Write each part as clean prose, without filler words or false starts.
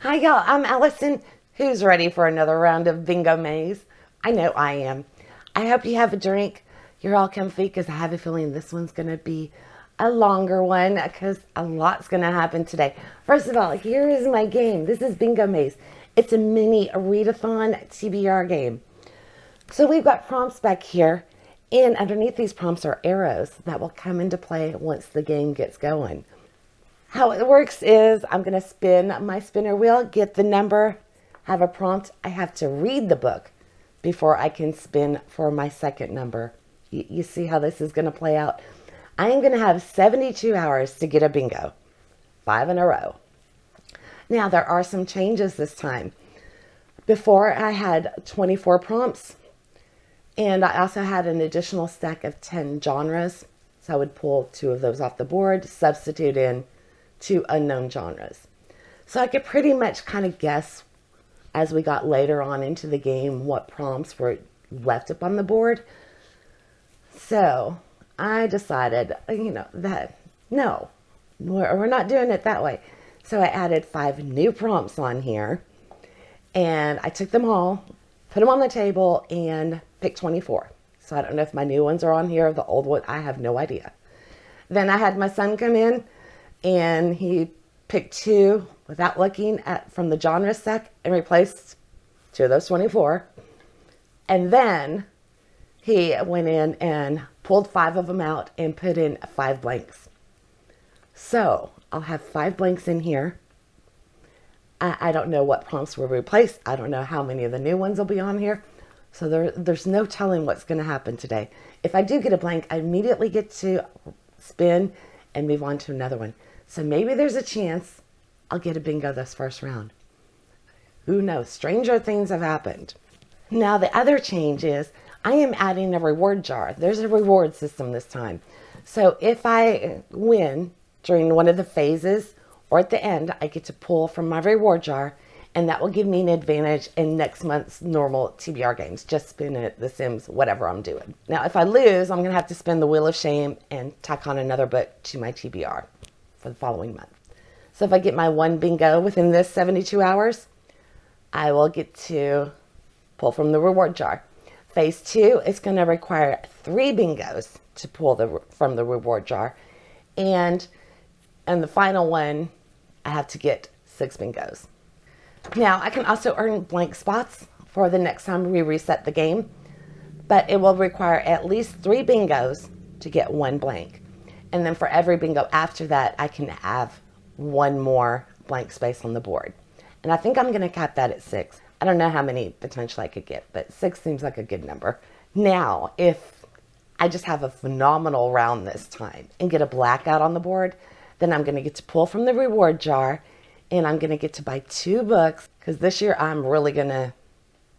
Hi, y'all. I'm Allison. Who's ready for another round of Bingo Maze? I know I am. I hope you have a drink. You're all comfy because I have a feeling this one's going to be a longer one because a lot's going to happen today. First of all, here is my game. This is Bingo Maze. It's a mini readathon TBR game. So we've got prompts back here, and underneath these prompts are arrows that will come into play once the game gets going. How it works is I'm going to spin my spinner wheel, get the number, have a prompt. I have to read the book before I can spin for my second number. You see how this is going to play out? I am going to have 72 hours to get a bingo, 5 in a row. Now, there are some changes this time. Before, I had 24 prompts, and I also had an additional stack of 10 genres. So I would pull 2 of those off the board, substitute in 2 unknown genres. So I could pretty much kind of guess as we got later on into the game what prompts were left up on the board. So I decided, that no, we're not doing it that way. So I added 5 new prompts on here, and I took them all, put them on the table, and picked 24. So I don't know if my new ones are on here or the old one. I have no idea. Then I had my son come in, and he picked 2 without looking at from the genre stack and replaced 2 of those 24. And then he went in and pulled 5 of them out and put in 5 blanks. So I'll have 5 blanks in here. I don't know what prompts were replaced. I don't know how many of the new ones will be on here. So there's no telling what's going to happen today. If I do get a blank, I immediately get to spin and move on to another one. So maybe there's a chance I'll get a bingo this first round. Who knows? Stranger things have happened. Now, the other change is I am adding a reward jar. There's a reward system this time. So if I win during one of the phases or at the end, I get to pull from my reward jar, and that will give me an advantage in next month's normal TBR games. Just spin it, The Sims, whatever I'm doing. Now, if I lose, I'm going to have to spin the Wheel of Shame and tack on another book to my TBR for the following month. So if I get my 1 bingo within this 72 hours, I will get to pull from the reward jar. Phase 2 is going to require 3 bingos to pull from the reward jar. And the final one, I have to get 6 bingos. Now, I can also earn blank spots for the next time we reset the game, but it will require at least 3 bingos to get 1 blank. And then for every bingo after that, I can have 1 more blank space on the board. And I think I'm going to cap that at 6. I don't know how many potentially I could get, but 6 seems like a good number. Now, if I just have a phenomenal round this time and get a blackout on the board, then I'm going to get to pull from the reward jar, and I'm going to get to buy 2 books, because this year I'm really going to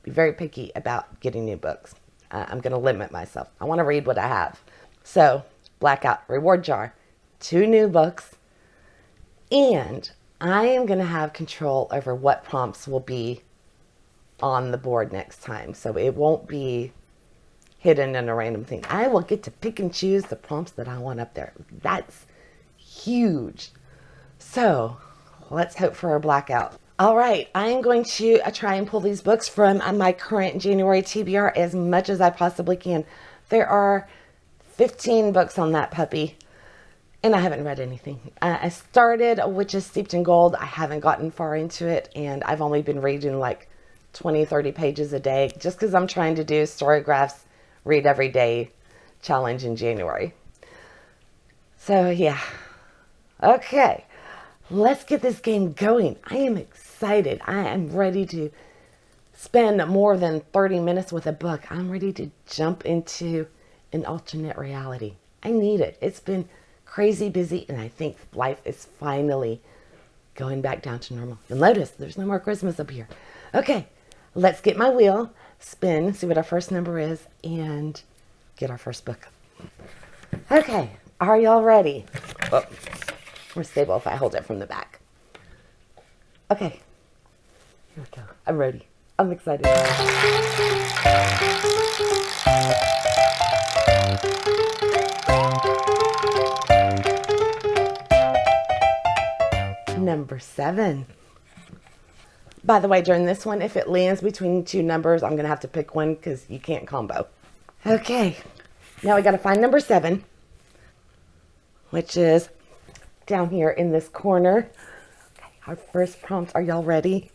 be very picky about getting new books. I'm going to limit myself. I want to read what I have. So, blackout, reward jar, 2 new books, and I am going to have control over what prompts will be on the board next time. So it won't be hidden in a random thing. I will get to pick and choose the prompts that I want up there. That's huge. So let's hope for a blackout. All right, I am going to try and pull these books from my current January TBR as much as I possibly can. There are 15 books on that puppy, and I haven't read anything. I started Witches Steeped in Gold. I haven't gotten far into it, and I've only been reading like 20, 30 pages a day just because I'm trying to do Storygraph's Read Every Day challenge in January. So, yeah. Okay, let's get this game going. I am excited. I am ready to spend more than 30 minutes with a book. I'm ready to jump into an alternate reality. I need it. It's been crazy busy, and I think life is finally going back down to normal. You'll notice there's no more Christmas up here. Okay, let's get my wheel, spin, see what our first number is, and get our first book. Okay, are y'all ready? Oh, more stable if I hold it from the back. Okay, here we go. I'm ready. I'm excited. Number 7. By the way, during this one, if it lands between two numbers, I'm going to have to pick one because you can't combo. Okay, now we got to find number 7, which is down here in this corner. Okay, our first prompt. Are y'all ready?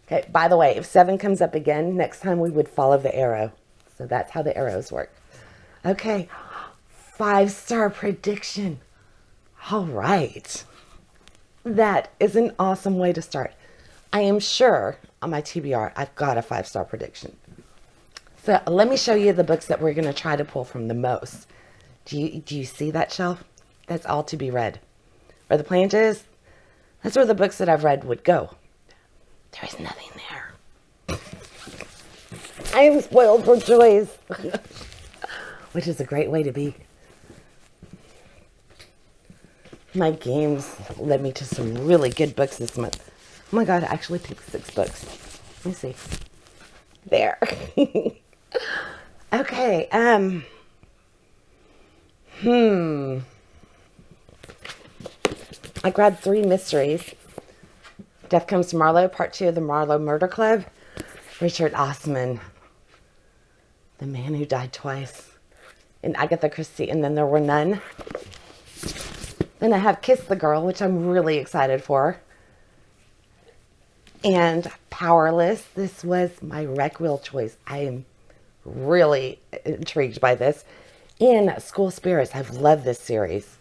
Okay, by the way, if 7 comes up again, next time we would follow the arrow. So that's how the arrows work. Okay, 5-star prediction. All right. That is an awesome way to start. I am sure on my TBR, I've got a 5-star prediction. So let me show you the books that we're going to try to pull from the most. Do you see that shelf? That's all to be read. Where the plant is, that's where the books that I've read would go. There is nothing there. I am spoiled for choice. Which is a great way to be. My games led me to some really good books this month. Oh my God, I actually picked 6 books. Let me see. There. Okay, I grabbed 3 mysteries. Death Comes to Marlowe, Part 2 of the Marlowe Murder Club. Richard Osman. The Man Who Died Twice. And Agatha Christie, and Then There Were None. Then I have Kiss the Girl, which I'm really excited for. And Powerless. This was my rec wheel choice. I am really intrigued by this. And School Spirits. I've loved this series.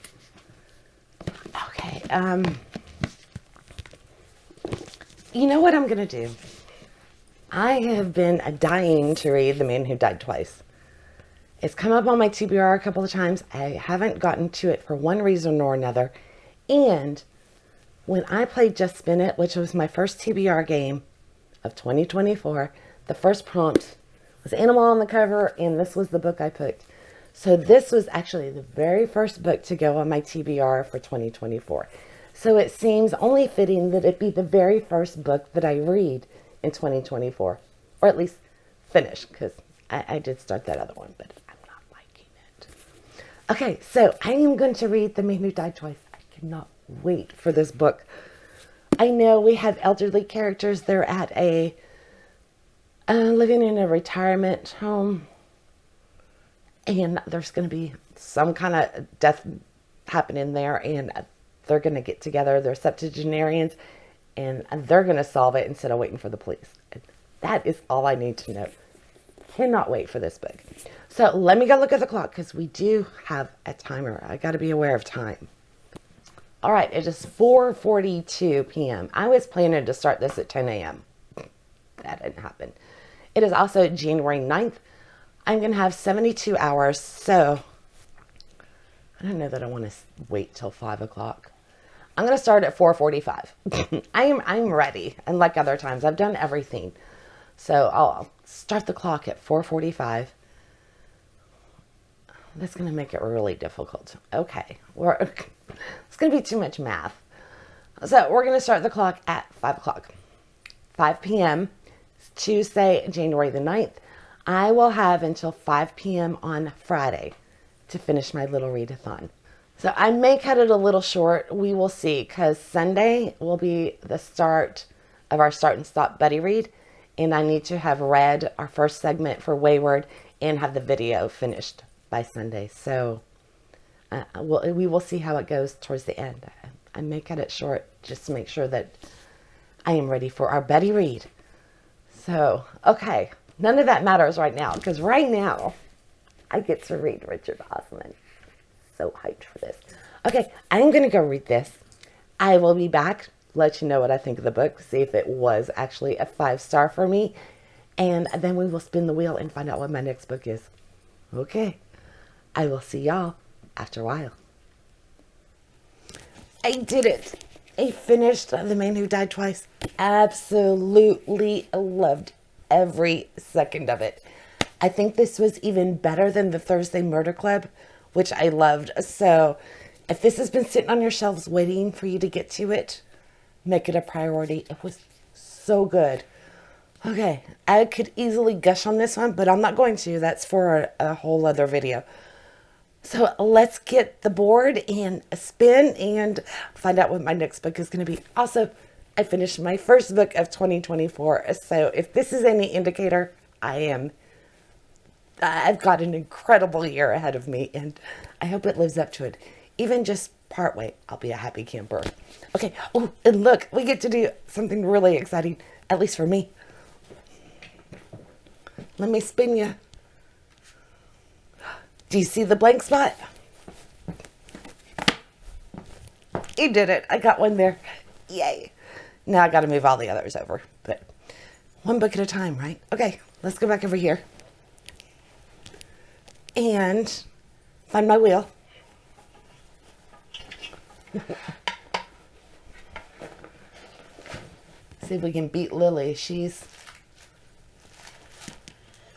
Okay. You know what I'm going to do? I have been dying to read The Man Who Died Twice. It's come up on my TBR a couple of times. I haven't gotten to it for one reason or another. And when I played Just Spin It, which was my first TBR game of 2024, the first prompt was Animal on the cover, and this was the book I picked. So this was actually the very first book to go on my TBR for 2024. So it seems only fitting that it be the very first book that I read in 2024. Or at least finish, because I did start that other one, but I'm not liking it. Okay, so I am going to read The Man Who Died Twice. I cannot wait for this book. I know we have elderly characters. They're at a living in a retirement home, and there's going to be some kind of death happening there, and they're going to get together. They're septuagenarians, and they're going to solve it instead of waiting for the police. That is all I need to know. Cannot wait for this book. So let me go look at the clock, because we do have a timer. I got to be aware of time. All right, it is 4:42 p.m. I was planning to start this at 10 a.m. That didn't happen. It is also January 9th. I'm going to have 72 hours, so I don't know that I want to wait till 5 o'clock. I'm going to start at 4:45. I'm ready. And like other times, I've done everything. So I'll start the clock at 4:45. That's going to make it really difficult. Okay. It's going to be too much math. So we're going to start the clock at 5 o'clock. 5 p.m. Tuesday, January the 9th. I will have until 5 p.m. on Friday to finish my little readathon. So I may cut it a little short. We will see, because Sunday will be the start of our Start and Stop Buddy Read. And I need to have read our first segment for Wayward and have the video finished by Sunday. So we will see how it goes towards the end. I may cut it short just to make sure that I am ready for our Buddy Read. So, okay. None of that matters right now, because right now I get to read Richard Osman. So hyped for this. Okay, I'm going to go read this. I will be back, let you know what I think of the book, see if it was actually a 5-star for me, and then we will spin the wheel and find out what my next book is. Okay, I will see y'all after a while. I did it. I finished The Man Who Died Twice. Absolutely loved every second of it. I think this was even better than the Thursday Murder Club, which I loved. So if this has been sitting on your shelves waiting for you to get to it, make it a priority. It was so good. Okay, I could easily gush on this one, but I'm not going to. That's for a whole other video. So let's get the board and a spin and find out what my next book is going to be. Also, I finished my first book of 2024. So if this is any indicator, I've got an incredible year ahead of me, and I hope it lives up to it. Even just part way, I'll be a happy camper. Okay. Oh, and look, we get to do something really exciting, at least for me. Let me spin you. Do you see the blank spot? You did it. I got one there. Yay. Now I got to move all the others over, but one book at a time, right? Okay, let's go back over here and find my wheel. See if we can beat Lily. She's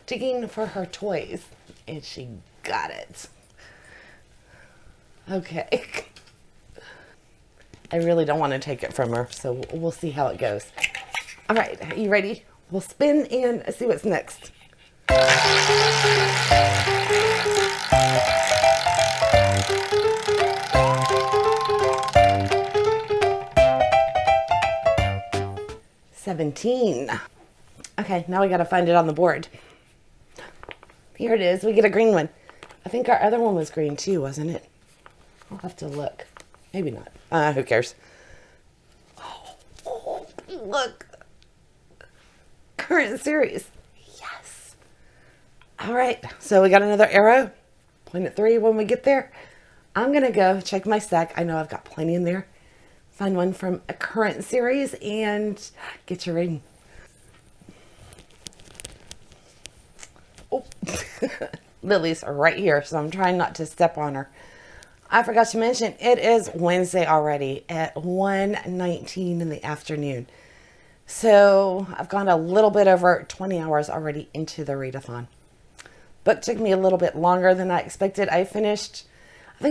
digging for her toys, and she got it. Okay. I really don't want to take it from her, so we'll see how it goes. All right, are you ready? We'll spin and see what's next. $17. Okay, now we got to find it on the board. Here it is. We get a green one. I think our other one was green too, wasn't it? I'll have to look. Maybe not. Who cares? Oh, look. Current series. Yes. All right. So we got another arrow. Point at 3 when we get there. I'm going to go check my stack. I know I've got plenty in there. Find one from a current series and get your reading. Oh. Lily's right here, so I'm trying not to step on her. I forgot to mention, it is Wednesday already at 1:19 in the afternoon. So I've gone a little bit over 20 hours already into the readathon. Book took me a little bit longer than I expected. I think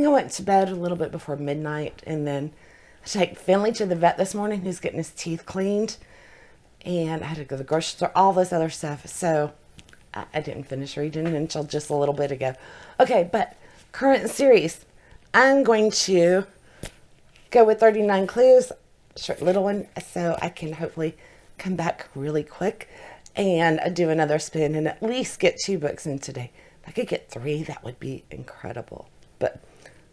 I went to bed a little bit before midnight, and then I take Finley to the vet this morning, who's getting his teeth cleaned, and I had to go to the grocery store, all this other stuff. So I didn't finish reading until just a little bit ago. Okay, but current series. I'm going to go with 39 clues, short little one, so I can hopefully come back really quick and do another spin and at least get 2 books in today. If I could get 3, that would be incredible. But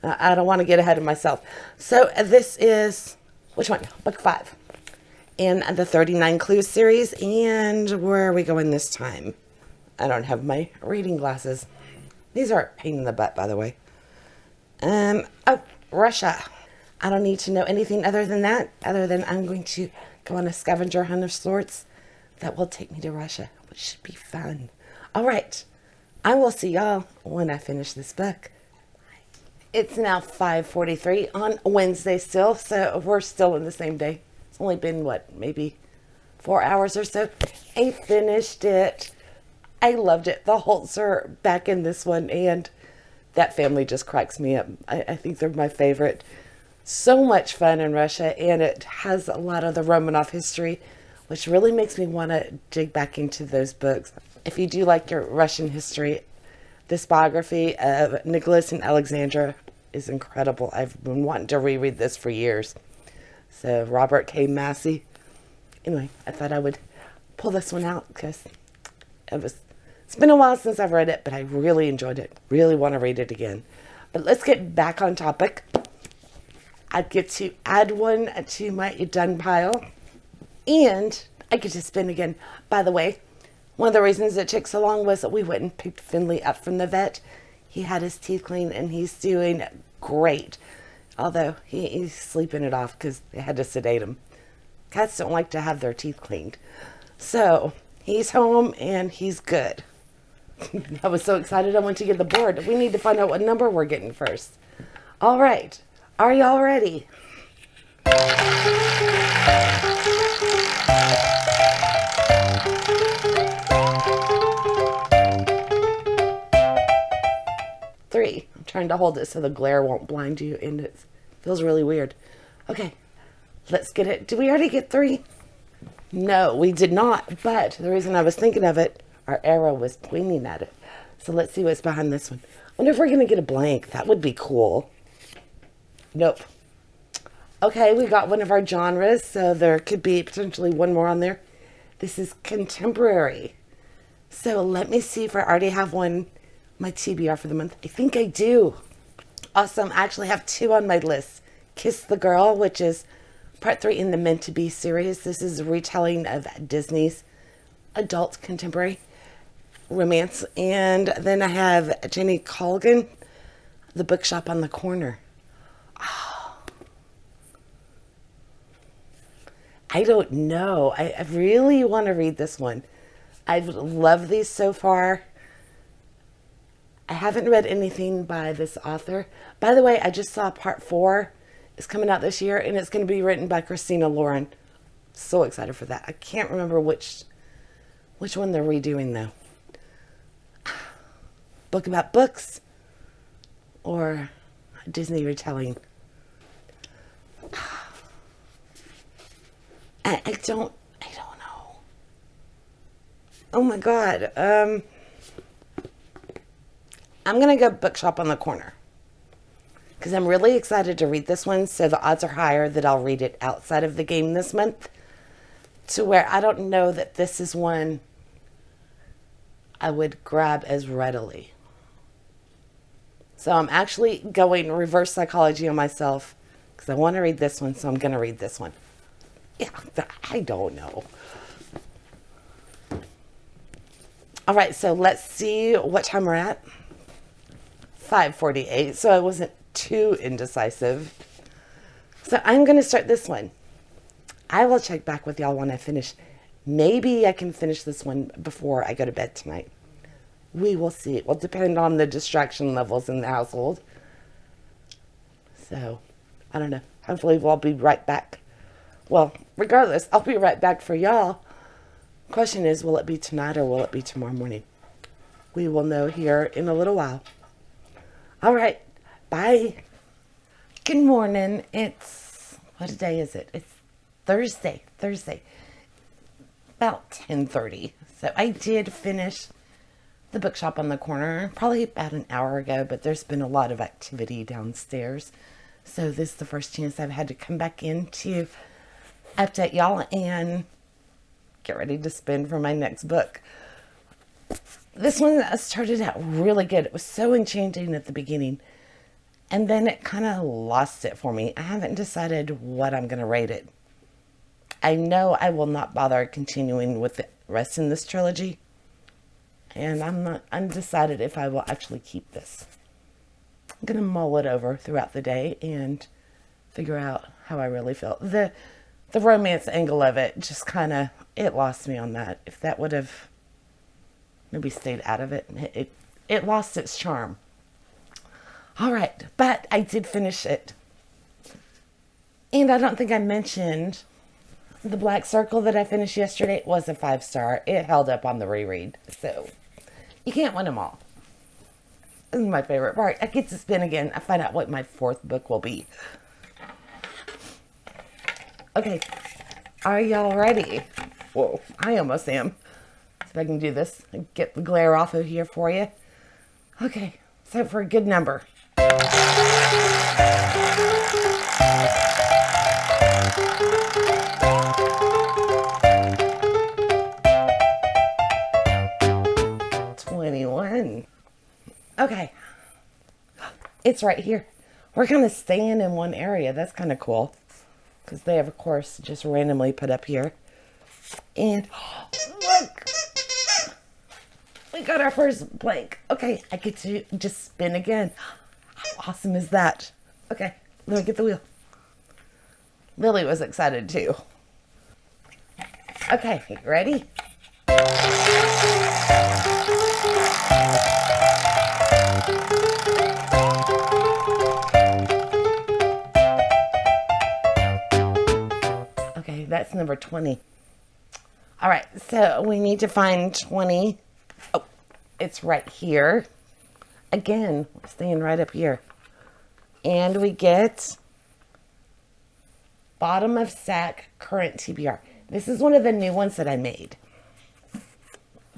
I don't want to get ahead of myself. So this is, which one? Book 5 in the 39 clues series. And where are we going this time? I don't have my reading glasses. These are a pain in the butt, by the way. Oh, Russia. I don't need to know anything other than that, other than I'm going to go on a scavenger hunt of sorts that will take me to Russia, which should be fun. All right. I will see y'all when I finish this book. It's now 5:43 on Wednesday still, so we're still in the same day. It's only been, what, maybe 4 hours or so. I finished it. I loved it. The Holts are back in this one, and that family just cracks me up. I think they're my favorite. So much fun in Russia, and it has a lot of the Romanov history, which really makes me want to dig back into those books. If you do like your Russian history, this biography of Nicholas and Alexandra is incredible. I've been wanting to reread this for years. So Robert K. Massey. Anyway, I thought I would pull this one out because it's been a while since I've read it, but I really enjoyed it. Really want to read it again. But let's get back on topic. I get to add one to my done pile, and I get to spin again. By the way, one of the reasons it took so long was that we went and picked Finley up from the vet. He had his teeth cleaned, and he's doing great. Although he's sleeping it off because they had to sedate him. Cats don't like to have their teeth cleaned. So he's home, and he's good. I was so excited I went to get the board. We need to find out what number we're getting first. All right. Are y'all ready? Three. I'm trying to hold it so the glare won't blind you, and it feels really weird. Okay, let's get it. Did we already get 3? No, we did not, but the reason I was thinking of it, our arrow was pointing at it. So let's see what's behind this one. I wonder if we're going to get a blank. That would be cool. Nope. Okay, we got one of our genres, so there could be potentially one more on there. This is contemporary. So let me see if I already have one, my TBR for the month. I think I do. Awesome. I actually have two on my list. Kiss the Girl, which is part 3 in the Meant to Be series. This is a retelling of Disney's adult contemporary romance. And then I have Jenny Colgan, The Bookshop on the Corner. I don't know. I really want to read this one. I've loved these so far. I haven't read anything by this author. By the way, I just saw part 4 is coming out this year, and it's going to be written by Christina Lauren. So excited for that. I can't remember which one they're redoing though. Book about books or Disney retelling. I don't know. Oh my God. I'm going to go Bookshop on the Corner because I'm really excited to read this one. So the odds are higher that I'll read it outside of the game this month, to where I don't know that this is one I would grab as readily. So I'm actually going reverse psychology on myself because I want to read this one. So I'm going to read this one. Yeah, I don't know. All right, so let's see what time we're at. 5:48, so I wasn't too indecisive. So I'm going to start this one. I will check back with y'all when I finish. Maybe I can finish this one before I go to bed tonight. We will see. It will depend on the distraction levels in the household. So, I don't know. Hopefully we'll be right back. Well, regardless, I'll be right back for y'all. Question is, will it be tonight or will it be tomorrow morning? We will know here in a little while. All right. Bye. Good morning. What day is it? It's Thursday. About 10:30. So I did finish The Bookshop on the Corner probably about an hour ago, but there's been a lot of activity downstairs. So this is the first chance I've had to come back in to update y'all and get ready to spin for my next book. This one started out really good. It was so enchanting at the beginning, and then it kind of lost it for me. I haven't decided what I'm going to rate it. I know I will not bother continuing with the rest in this trilogy, and I'm not undecided if I will actually keep this. I'm going to mull it over throughout the day and figure out how I really feel. The romance angle of it just kind of, it lost me on that. If that would have maybe stayed out of it, it lost its charm. All right, but I did finish it. And I don't think I mentioned the Black Circle that I finished yesterday. It was a 5-star. It held up on the reread. So you can't win them all. This is my favorite part. I get to spin again. I find out what my 4th book will be. Okay, are y'all ready? Whoa, I almost am. See if I can do this and get the glare off of here for you. Okay, so for a good number. Okay, it's right here. We're kind of staying in one area. That's kind of cool because they have, of course, just randomly put up here. And look, we got our first blank. Okay, I get to just spin again. How awesome is that? Okay, let me get the wheel. Lily was excited too. Okay, ready? Okay, that's number 20. All right, so we need to find 20. Oh, it's right here. Again, staying right up here. And we get bottom of sack current TBR. This is one of the new ones that I made.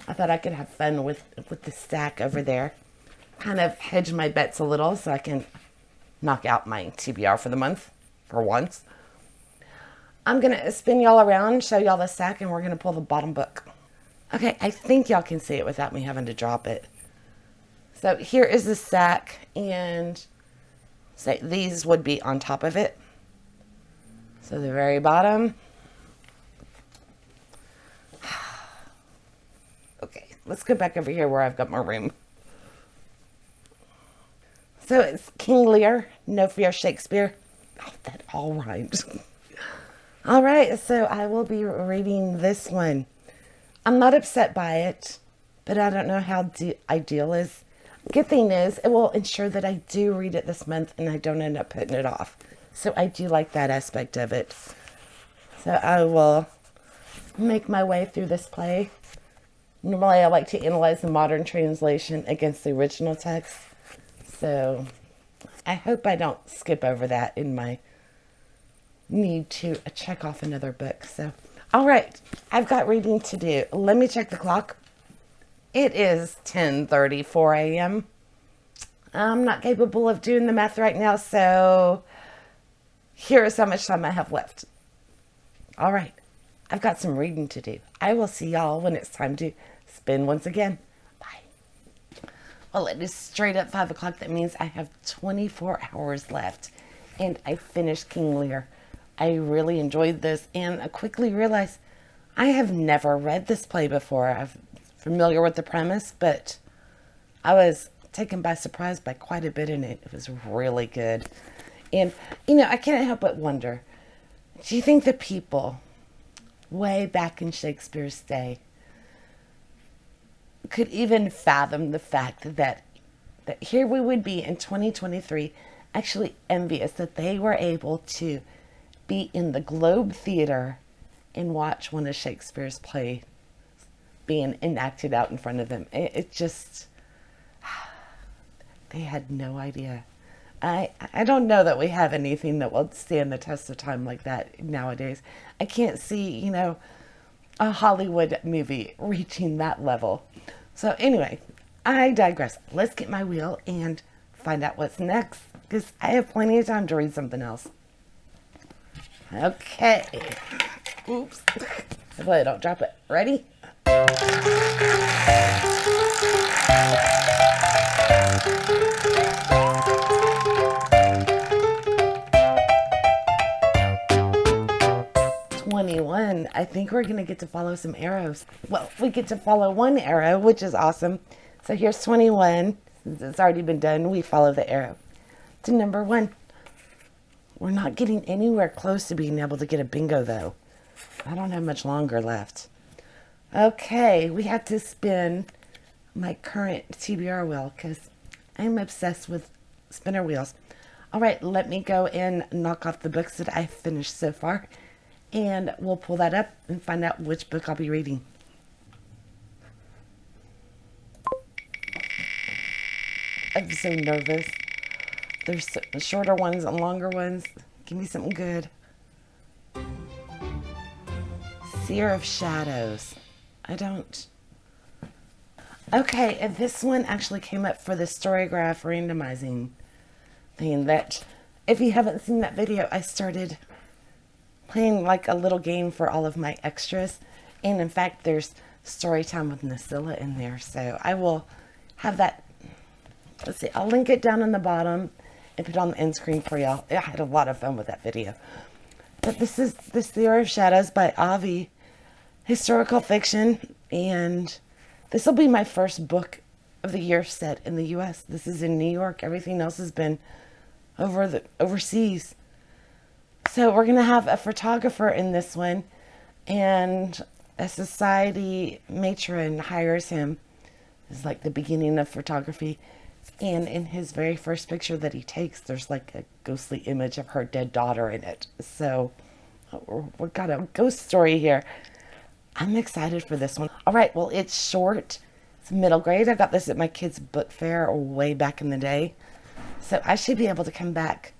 I thought I could have fun with the stack over there. Kind of hedge my bets a little so I can knock out my TBR for the month. for once. I'm going to spin y'all around, show y'all the sack, and we're going to pull the bottom book. Okay, I think y'all can see it without me having to drop it. So here is the sack, and say these would be on top of it. So the very bottom. Okay, let's go back over here where I've got more room. So it's King Lear, No Fear Shakespeare. Oh, that all rhymes. All right, so I will be reading this one. I'm not upset by it, but I don't know how ideal is. Good thing is, it will ensure that I do read it this month and I don't end up putting it off. So I do like that aspect of it. So I will make my way through this play. Normally I like to analyze the modern translation against the original text. So I hope I don't skip over that in my need to check off another book. So, all right, I've got reading to do. Let me check the clock. It is 10:34 a.m. I'm not capable of doing the math right now, so here is how much time I have left. All right, I've got some reading to do. I will see y'all when it's time to spin once again. Bye. Well, it is straight up 5 o'clock. That means I have 24 hours left, and I finished King Lear. I really enjoyed this, and I quickly realized I have never read this play before. I'm familiar with the premise, but I was taken by surprise by quite a bit in it. It was really good. And, you know, I can't help but wonder, do you think the people way back in Shakespeare's day could even fathom the fact that here we would be in 2023 actually envious that they were able to be in the Globe Theater and watch one of Shakespeare's plays being enacted out in front of them? It just, they had no idea. I don't know that we have anything that will stand the test of time like that nowadays. I can't see, you know, a Hollywood movie reaching that level. So anyway, I digress. Let's get my wheel and find out what's next, because I have plenty of time to read something else. Okay. Oops. Hopefully I don't drop it. Ready? I think we're going to get to follow some arrows. Well, we get to follow one arrow, which is awesome. So here's 21. Since it's already been done, we follow the arrow to number 1. We're not getting anywhere close to being able to get a bingo, though. I don't have much longer left. Okay, we have to spin my current TBR wheel because I'm obsessed with spinner wheels. All right, let me go and knock off the books that I've finished so far, and we'll pull that up and find out which book I'll be reading. I'm so nervous. There's shorter ones and longer ones. Give me something good. Seer of Shadows. I don't. Okay, and this one actually came up for the Storygraph randomizing thing that, if you haven't seen that video, I started playing like a little game for all of my extras. And in fact, there's story time with Nasilla in there. So I will have that. Let's see, I'll link it down in the bottom and put it on the end screen for y'all. I had a lot of fun with that video. But this is The Seer of Shadows by Avi. Historical fiction. And this will be my first book of the year set in the U.S. This is in New York. Everything else has been overseas. So we're going to have a photographer in this one, and a society matron hires him. It's like the beginning of photography. And in his very first picture that he takes, there's like a ghostly image of her dead daughter in it. So we've got a ghost story here. I'm excited for this one. All right, well, it's short. It's middle grade. I got this at my kids' book fair way back in the day. So I should be able to come back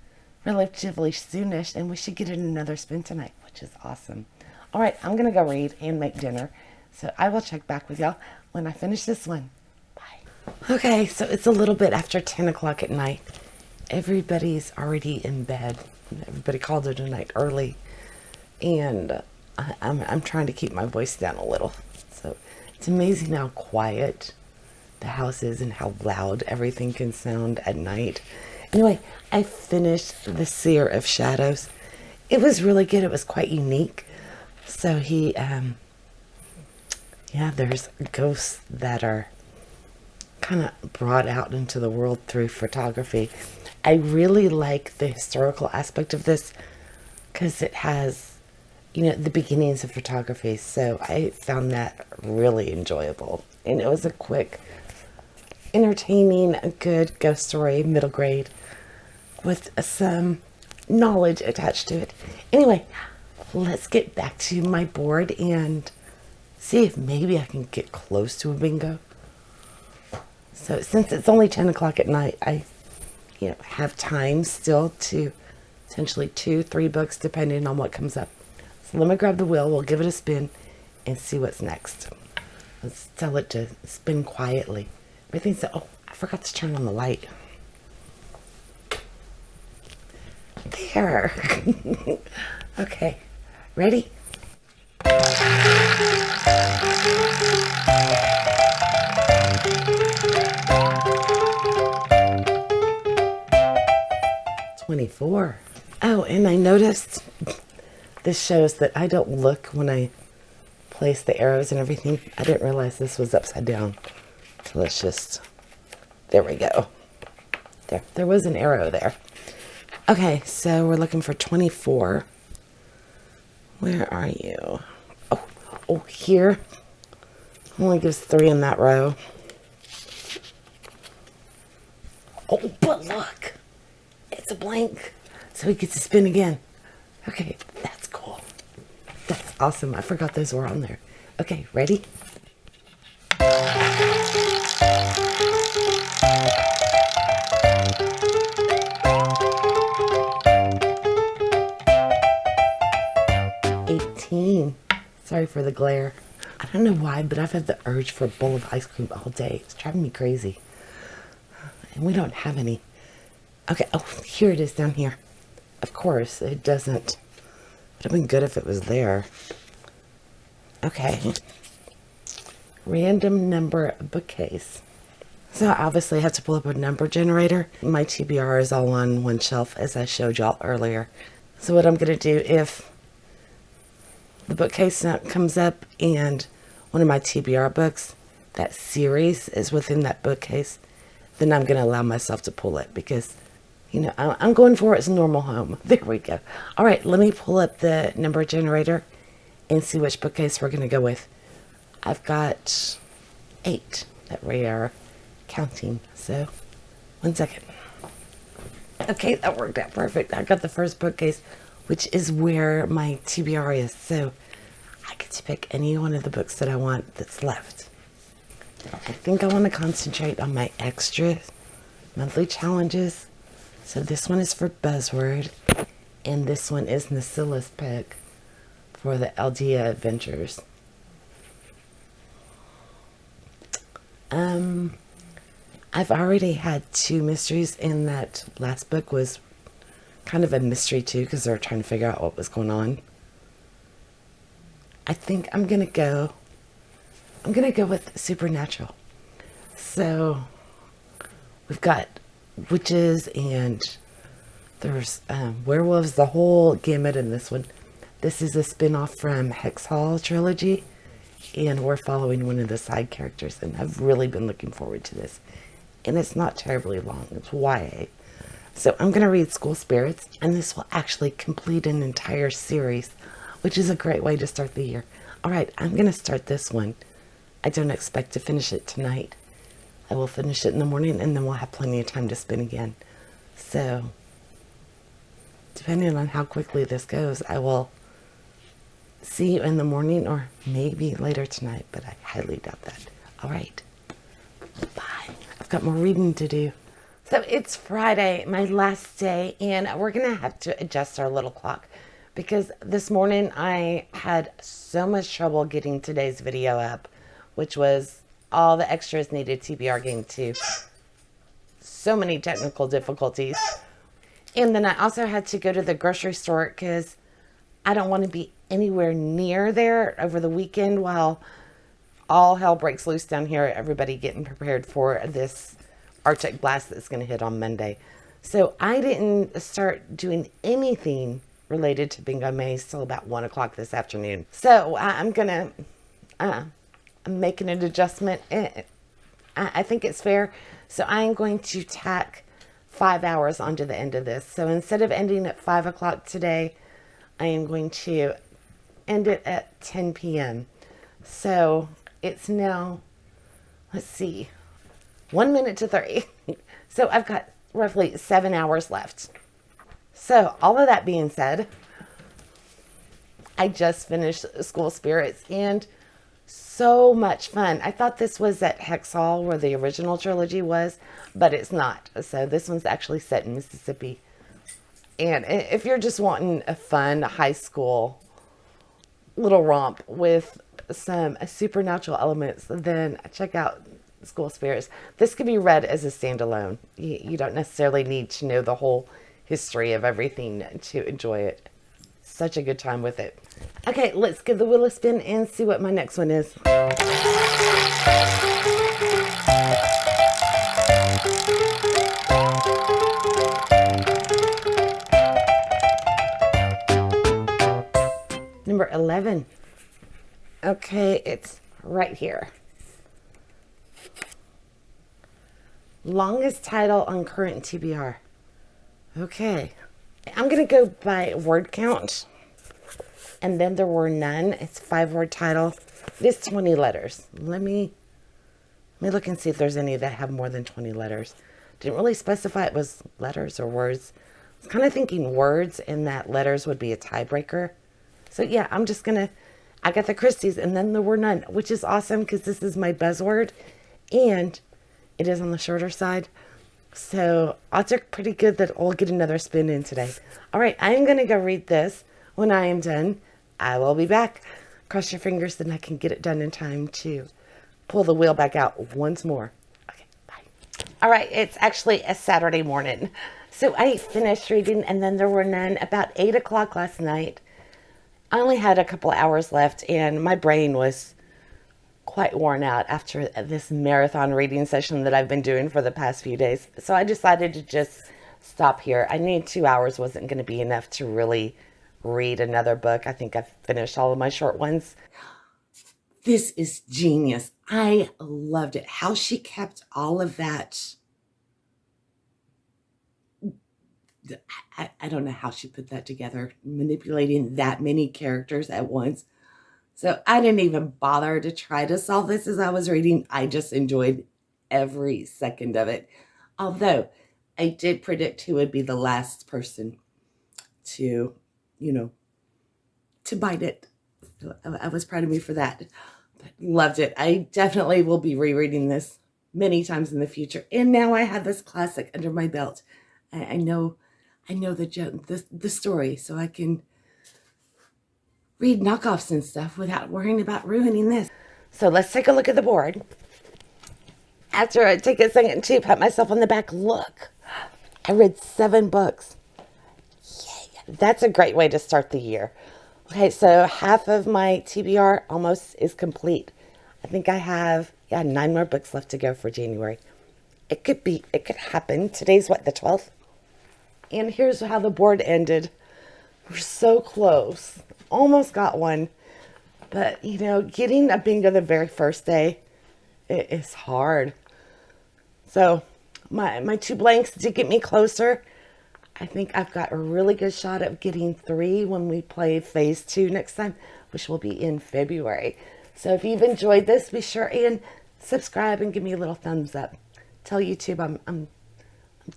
relatively soonish, and we should get in another spin tonight, which is awesome. All right, I'm going to go read and make dinner. So I will check back with y'all when I finish this one. Bye. Okay, so it's a little bit after 10 o'clock at night. Everybody's already in bed. Everybody called it a night early, and I'm trying to keep my voice down a little. So it's amazing how quiet the house is and how loud everything can sound at night. Anyway, I finished The Seer of Shadows. It was really good. It was quite unique. So he, yeah, there's ghosts that are kind of brought out into the world through photography. I really like the historical aspect of this because it has, you know, the beginnings of photography. So I found that really enjoyable. And it was a quick, entertaining, a good ghost story, middle grade, with some knowledge attached to it. Anyway, let's get back to my board and see if maybe I can get close to a bingo. So since it's only 10 o'clock at night, I have time still to potentially 2-3 books depending on what comes up. So let me grab the wheel, we'll give it a spin and see what's next. Let's tell it to spin quietly. Everything's, oh, I forgot to turn on the light. There. Okay, ready? $24. Oh, and I noticed this shows that I don't look when I place the arrows and everything. I didn't realize this was upside down. So let's just, there we go. There was an arrow there. Okay, so we're looking for 24. Where are you? Oh, here. Only gives 3 in that row. Oh, but look. It's a blank. So he gets to spin again. Okay, that's cool. That's awesome. I forgot those were on there. Okay, ready? Sorry for the glare. I don't know why, but I've had the urge for a bowl of ice cream all day. It's driving me crazy. And we don't have any. Okay, oh, here it is down here. Of course, it doesn't. Would have been good if it was there. Okay. Random number bookcase. So obviously I have to pull up a number generator. My TBR is all on one shelf, as I showed y'all earlier. So what I'm going to do, if the bookcase comes up and one of my TBR books, that series is within that bookcase, then I'm going to allow myself to pull it because, you know, I'm going for it's normal home. There we go. All right, let me pull up the number generator and see which bookcase we're going to go with. I've got 8 that we are counting. So, 1 second. Okay, that worked out perfect. I got the first bookcase, which is where my TBR is. So, I get to pick any one of the books that I want that's left. I think I want to concentrate on my extra monthly challenges. So this one is for Buzzword, and this one is Nasila's pick for the Aldea Adventures. I've already had 2 mysteries, and that last book was kind of a mystery too, because they were trying to figure out what was going on. I think I'm gonna go with Supernatural. So we've got witches and there's werewolves, the whole gamut in this one. This is a spin-off from Hex Hall trilogy, and we're following one of the side characters, and I've really been looking forward to this. And it's not terribly long. It's YA. So I'm going to read School Spirits, and this will actually complete an entire series, which is a great way to start the year. All right, I'm going to start this one. I don't expect to finish it tonight. I will finish it in the morning, and then we'll have plenty of time to spin again. So, depending on how quickly this goes, I will see you in the morning or maybe later tonight, but I highly doubt that. All right. Bye. I've got more reading to do. So it's Friday, my last day, and we're going to have to adjust our little clock because this morning I had so much trouble getting today's video up, which was all the extras needed TBR Game 2. So many technical difficulties. And then I also had to go to the grocery store because I don't want to be anywhere near there over the weekend while all hell breaks loose down here. Everybody getting prepared for this Arctic blast that's going to hit on Monday. So I didn't start doing anything related to Bingo Maze till about 1 o'clock this afternoon. So I'm making an adjustment. I think it's fair. So I'm going to tack 5 hours onto the end of this. So instead of ending at 5 o'clock today, I am going to end it at 10 p.m. So it's now, let's see, 1 minute to 3. So I've got roughly 7 hours left. So all of that being said, I just finished School Spirits and so much fun. I thought this was at Hexhall where the original trilogy was, but it's not. So this one's actually set in Mississippi. And if you're just wanting a fun high school little romp with some supernatural elements, then check out School Spirits. This could be read as a standalone. You don't necessarily need to know the whole history of everything to enjoy it. Such a good time with it. Okay, let's give the wheel a spin and see what my next one is. Number 11. Okay, it's right here. Longest title on current TBR. Okay. I'm going to go by word count. And then there were none. It's a 5-word title. It is 20 letters. Let me look and see if there's any that have more than 20 letters. Didn't really specify it was letters or words. I was kind of thinking words and that letters would be a tiebreaker. So yeah, I'm just going to Agatha Christie's and then there were none, which is awesome because this is my buzzword and it is on the shorter side. So odds are pretty good that I'll get another spin in today. All right, I'm going to go read this. When I am done, I will be back. Cross your fingers that I can get it done in time to pull the wheel back out once more. Okay, bye. All right, it's actually a Saturday morning. So I finished reading and then there were none about 8 o'clock last night. I only had a couple hours left and my brain was quite worn out after this marathon reading session that I've been doing for the past few days. So I decided to just stop here. I knew 2 hours wasn't going to be enough to really read another book. I think I've finished all of my short ones. This is genius. I loved it. How she kept all of that. I don't know how she put that together, manipulating that many characters at once. So I didn't even bother to try to solve this as I was reading. I just enjoyed every second of it. Although I did predict who would be the last person to bite it. So I was proud of me for that. But loved it. I definitely will be rereading this many times in the future. And now I have this classic under my belt. I know the story, so I can read knockoffs and stuff without worrying about ruining this. So let's take a look at the board. After I take a second to pat myself on the back, look, I read 7 books. Yay. That's a great way to start the year. Okay, so half of my TBR almost is complete. I think I have 9 more books left to go for January. It could happen. Today's what, the 12th? And here's how the board ended. We're so close. Almost got one. But, getting a bingo the very first day, it is hard. So, my 2 blanks did get me closer. I think I've got a really good shot of getting 3 when we play phase 2 next time, which will be in February. So if you've enjoyed this, be sure and subscribe and give me a little thumbs up. Tell YouTube I'm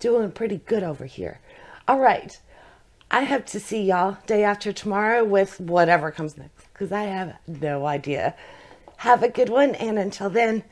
doing pretty good over here. All right. I hope to see y'all day after tomorrow with whatever comes next, because I have no idea. Have a good one, and until then,